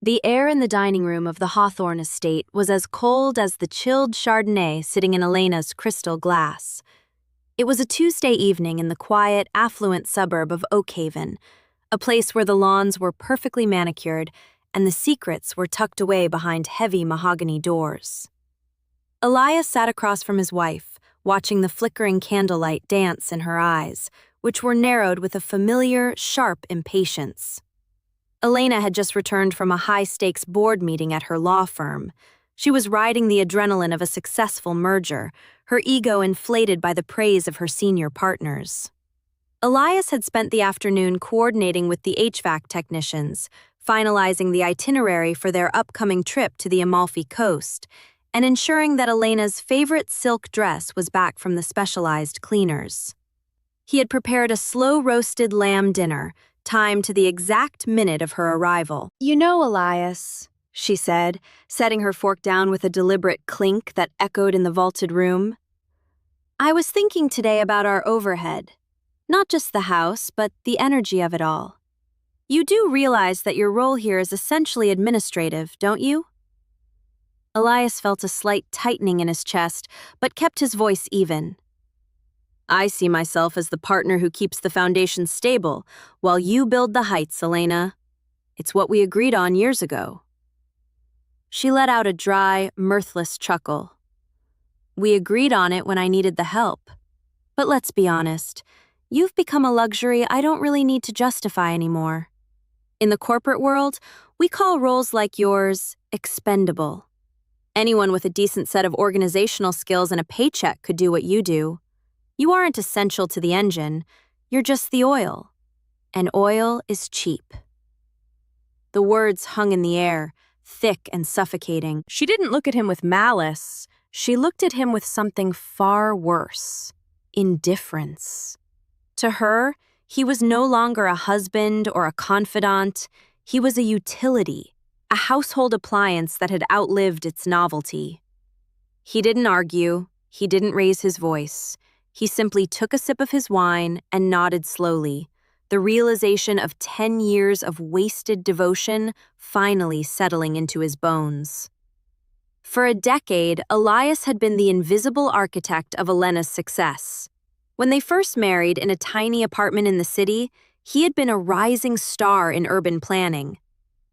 The air in the dining room of the Hawthorne estate was as cold as the chilled Chardonnay sitting in Elena's crystal glass. It was a Tuesday evening in the quiet, affluent suburb of Oakhaven, a place where the lawns were perfectly manicured and the secrets were tucked away behind heavy mahogany doors. Elias sat across from his wife, watching the flickering candlelight dance in her eyes, which were narrowed with a familiar, sharp impatience. Elena had just returned from a high-stakes board meeting at her law firm. She was riding the adrenaline of a successful merger, her ego inflated by the praise of her senior partners. Elias had spent the afternoon coordinating with the HVAC technicians, finalizing the itinerary for their upcoming trip to the Amalfi Coast, and ensuring that Elena's favorite silk dress was back from the specialized cleaners. He had prepared a slow-roasted lamb dinner, timed to the exact minute of her arrival. "You know, Elias," she said, setting her fork down with a deliberate clink that echoed in the vaulted room, "I was thinking today about our overhead. Not just the house, but the energy of it all. You do realize that your role here is essentially administrative, don't you?" Elias felt a slight tightening in his chest, but kept his voice even. "I see myself as the partner who keeps the foundation stable, while you build the heights, Elena. It's what we agreed on years ago." She let out a dry, mirthless chuckle. "We agreed on it when I needed the help. But let's be honest, you've become a luxury I don't really need to justify anymore. In the corporate world, we call roles like yours expendable. Anyone with a decent set of organizational skills and a paycheck could do what you do. You aren't essential to the engine, you're just the oil. And oil is cheap." The words hung in the air, thick and suffocating. She didn't look at him with malice. She looked at him with something far worse: indifference. To her, he was no longer a husband or a confidant. He was a utility, a household appliance that had outlived its novelty. He didn't argue. He didn't raise his voice. He simply took a sip of his wine and nodded slowly, the realization of 10 years of wasted devotion finally settling into his bones. For a decade, Elias had been the invisible architect of Elena's success. When they first married in a tiny apartment in the city, he had been a rising star in urban planning.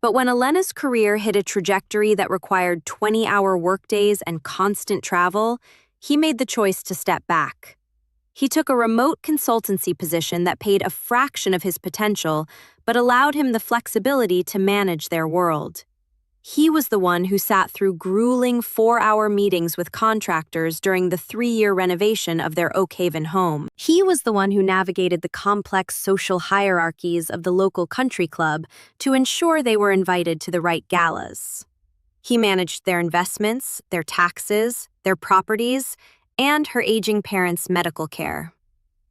But when Elena's career hit a trajectory that required 20-hour workdays and constant travel, he made the choice to step back. He took a remote consultancy position that paid a fraction of his potential, but allowed him the flexibility to manage their world. He was the one who sat through grueling 4-hour meetings with contractors during the 3-year renovation of their Oakhaven home. He was the one who navigated the complex social hierarchies of the local country club to ensure they were invited to the right galas. He managed their investments, their taxes, their properties, and her aging parents' medical care.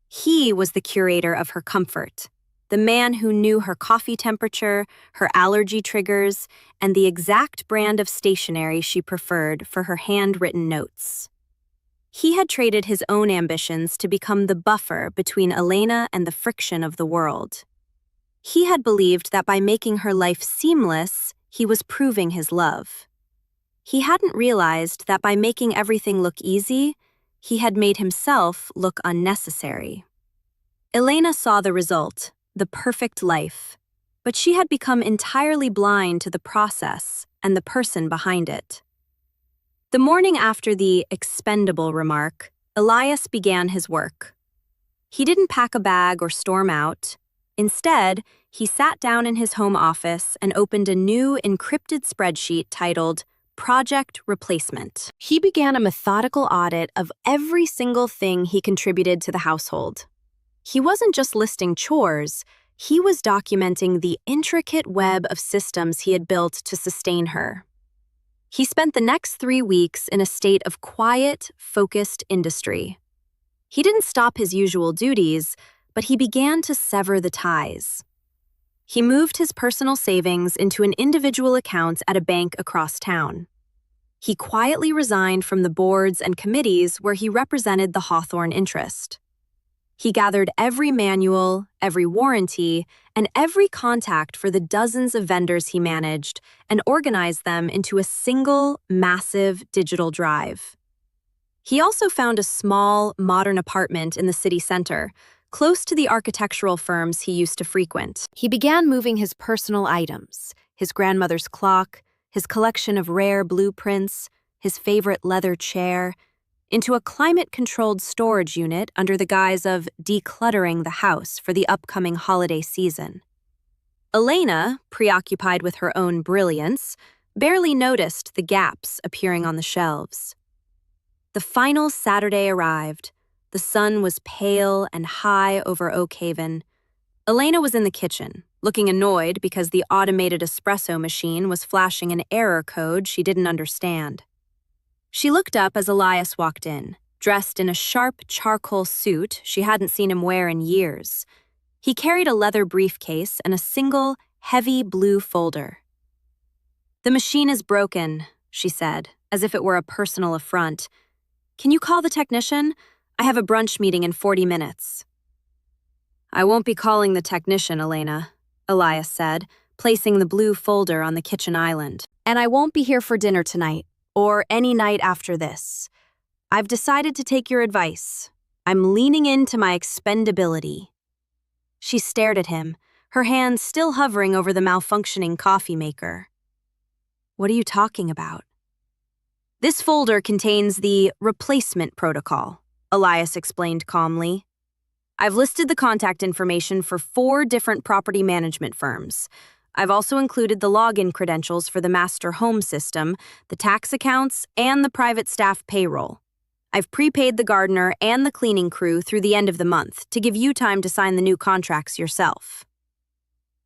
He was the curator of her comfort, the man who knew her coffee temperature, her allergy triggers, and the exact brand of stationery she preferred for her handwritten notes. He had traded his own ambitions to become the buffer between Elena and the friction of the world. He had believed that by making her life seamless, he was proving his love. He hadn't realized that by making everything look easy, he had made himself look unnecessary. Elena saw the result, the perfect life, but she had become entirely blind to the process and the person behind it. The morning after the expendable remark, Elias began his work. He didn't pack a bag or storm out. Instead, he sat down in his home office and opened a new encrypted spreadsheet titled Project Replacement. He began a methodical audit of every single thing he contributed to the household. He wasn't just listing chores, he was documenting the intricate web of systems he had built to sustain her. He spent the next 3 weeks in a state of quiet, focused industry. He didn't stop his usual duties, but he began to sever the ties. He moved his personal savings into an individual account at a bank across town. He quietly resigned from the boards and committees where he represented the Hawthorne interest. He gathered every manual, every warranty, and every contact for the dozens of vendors he managed and organized them into a single, massive digital drive. He also found a small, modern apartment in the city center, close to the architectural firms he used to frequent. He began moving his personal items, his grandmother's clock, his collection of rare blueprints, his favorite leather chair, into a climate-controlled storage unit under the guise of decluttering the house for the upcoming holiday season. Elena, preoccupied with her own brilliance, barely noticed the gaps appearing on the shelves. The final Saturday arrived. The sun was pale and high over Oak Haven. Elena was in the kitchen, looking annoyed because the automated espresso machine was flashing an error code she didn't understand. She looked up as Elias walked in, dressed in a sharp charcoal suit she hadn't seen him wear in years. He carried a leather briefcase and a single, heavy blue folder. "The machine is broken," she said, as if it were a personal affront. "Can you call the technician? I have a brunch meeting in 40 minutes. "I won't be calling the technician, Elena," Elias said, placing the blue folder on the kitchen island. "And I won't be here for dinner tonight, or any night after this. I've decided to take your advice. I'm leaning into my expendability." She stared at him, her hand still hovering over the malfunctioning coffee maker. "What are you talking about?" "This folder contains the replacement protocol," Elias explained calmly. "I've listed the contact information for 4 different property management firms. I've also included the login credentials for the master home system, the tax accounts, and the private staff payroll. I've prepaid the gardener and the cleaning crew through the end of the month to give you time to sign the new contracts yourself."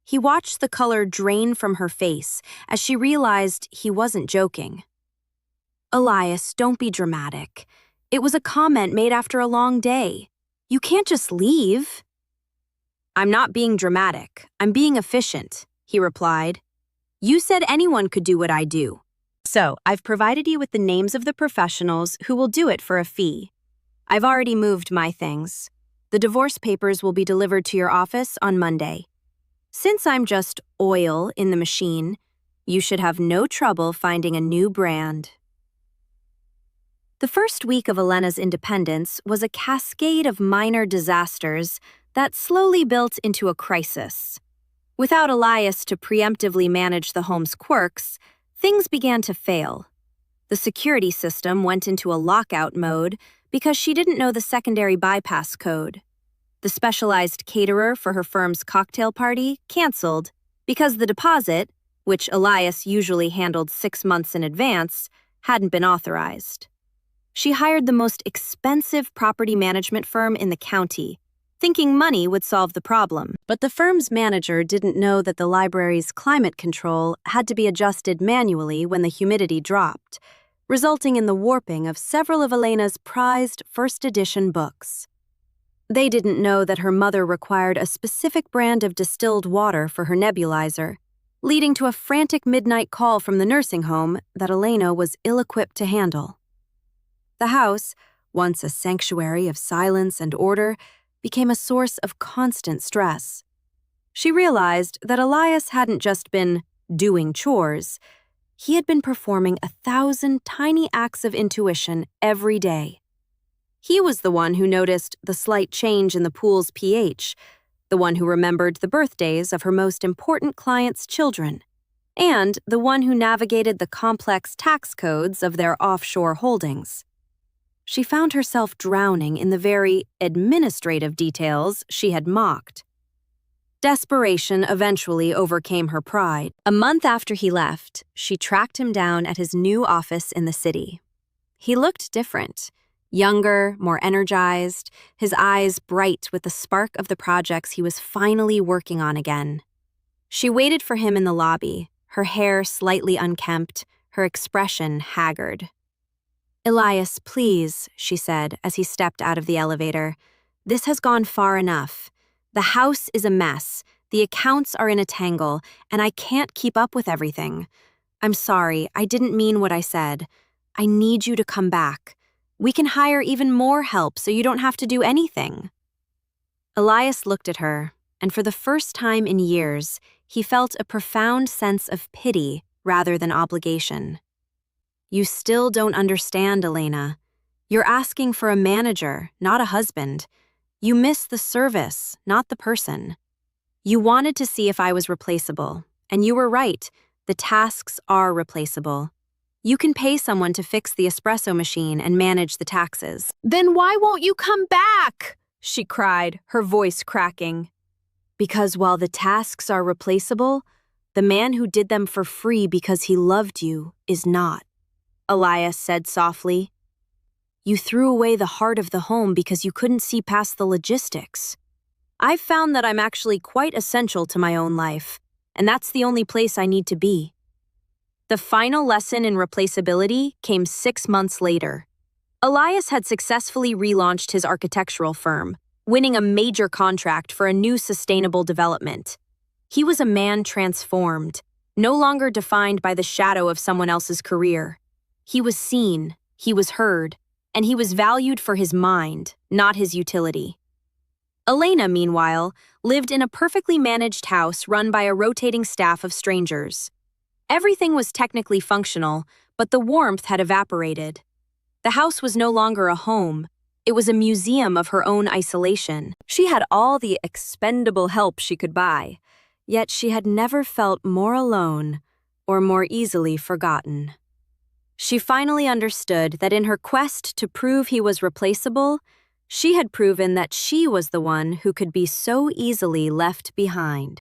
He watched the color drain from her face as she realized he wasn't joking. "Elias, don't be dramatic. It was a comment made after a long day. You can't just leave." "I'm not being dramatic. I'm being efficient," he replied. "You said anyone could do what I do. So, I've provided you with the names of the professionals who will do it for a fee. I've already moved my things. The divorce papers will be delivered to your office on Monday. Since I'm just oil in the machine, you should have no trouble finding a new brand." The first week of Elena's independence was a cascade of minor disasters that slowly built into a crisis. Without Elias to preemptively manage the home's quirks, things began to fail. The security system went into a lockout mode because she didn't know the secondary bypass code. The specialized caterer for her firm's cocktail party canceled because the deposit, which Elias usually handled 6 months in advance, hadn't been authorized. She hired the most expensive property management firm in the county, thinking money would solve the problem. But the firm's manager didn't know that the library's climate control had to be adjusted manually when the humidity dropped, resulting in the warping of several of Elena's prized first edition books. They didn't know that her mother required a specific brand of distilled water for her nebulizer, leading to a frantic midnight call from the nursing home that Elena was ill-equipped to handle. The house, once a sanctuary of silence and order, became a source of constant stress. She realized that Elias hadn't just been doing chores. He had been performing 1,000 tiny acts of intuition every day. He was the one who noticed the slight change in the pool's pH, the one who remembered the birthdays of her most important clients' children, and the one who navigated the complex tax codes of their offshore holdings. She found herself drowning in the very administrative details she had mocked. Desperation eventually overcame her pride. A month after he left, she tracked him down at his new office in the city. He looked different, younger, more energized, his eyes bright with the spark of the projects he was finally working on again. She waited for him in the lobby, her hair slightly unkempt, her expression haggard. "Elias, please," she said as he stepped out of the elevator. "This has gone far enough. The house is a mess, the accounts are in a tangle, and I can't keep up with everything. I'm sorry, I didn't mean what I said. I need you to come back. We can hire even more help so you don't have to do anything." Elias looked at her, and for the first time in years, he felt a profound sense of pity rather than obligation. You still don't understand, Elena. You're asking for a manager, not a husband. You miss the service, not the person. You wanted to see if I was replaceable, and you were right. The tasks are replaceable. You can pay someone to fix the espresso machine and manage the taxes. Then why won't you come back? She cried, her voice cracking. Because while the tasks are replaceable, the man who did them for free because he loved you is not, Elias said softly. You threw away the heart of the home because you couldn't see past the logistics. I've found that I'm actually quite essential to my own life, and that's the only place I need to be. The final lesson in replaceability came 6 months later. Elias had successfully relaunched his architectural firm, winning a major contract for a new sustainable development. He was a man transformed, no longer defined by the shadow of someone else's career. He was seen, he was heard, and he was valued for his mind, not his utility. Elena, meanwhile, lived in a perfectly managed house run by a rotating staff of strangers. Everything was technically functional, but the warmth had evaporated. The house was no longer a home. It was a museum of her own isolation. She had all the expendable help she could buy, yet she had never felt more alone or more easily forgotten. She finally understood that in her quest to prove he was replaceable, she had proven that she was the one who could be so easily left behind.